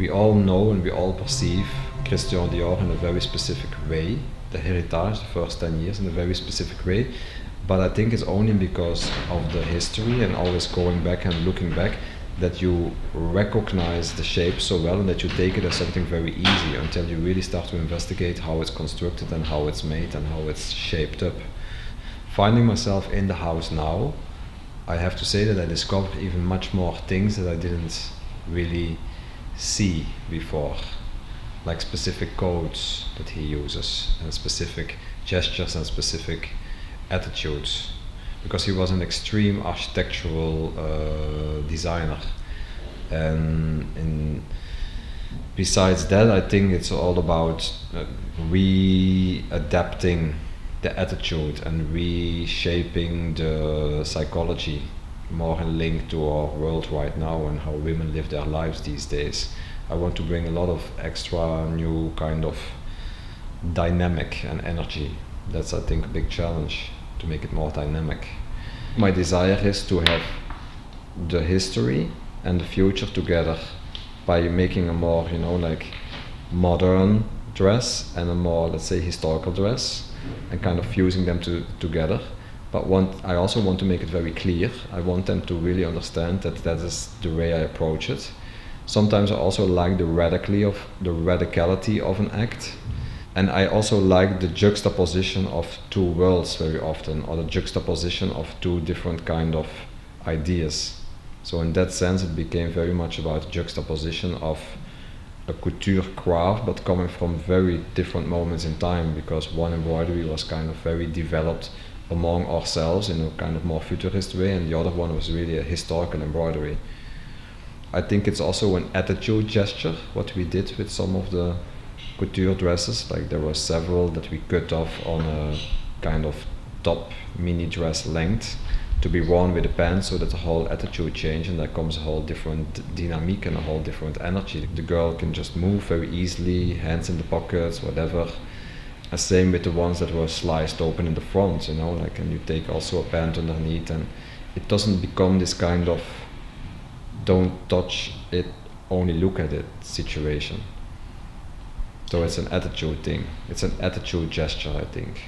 we all know and we all perceive Kристиану Диору in a very specific way, the heritage, the first 10 years, in a very specific way. But I think it's only because of the history and always going back and looking back that you recognize the shape so well and that you take it as something very easy until you really start to investigate how it's constructed and how it's made and how it's shaped up. Finding myself in the house now, I have to say that I discovered even much more things that I didn't really see before, like specific codes that he uses and specific gestures and specific attitudes, because he was an extreme architectural designer. And besides that, I think it's all about re-adapting the attitude and reshaping the psychology more in link to our world right now and how women live their lives these days. I want to bring a lot of extra new kind of dynamic and energy. That's, I think, a big challenge, to make it more dynamic. My desire is to have the history and the future together by making a more, like modern dress and a more, let's say, historical dress, and kind of fusing them together. But I also want to make it very clear. I want them to really understand that that is the way I approach it. Sometimes I also like the radicality of an act. And I also like the juxtaposition of two worlds very often, or the juxtaposition of two different kind of ideas. So in that sense, it became very much about juxtaposition of a couture craft, but coming from very different moments in time, because one embroidery was kind of very developed among ourselves in a kind of more futurist way, and the other one was really a historical embroidery. I think it's also an attitude gesture, what we did with some of the couture dresses. Like there were several that we cut off on a kind of top mini dress length to be worn with the pants, so that the whole attitude changed, and there comes a whole different dynamic and a whole different energy. The girl can just move very easily, hands in the pockets, whatever. Same with the ones that were sliced open in the front, like, and you take also a pant underneath, and it doesn't become this kind of don't touch it, only look at it situation. So it's an attitude thing. It's an attitude gesture, I think.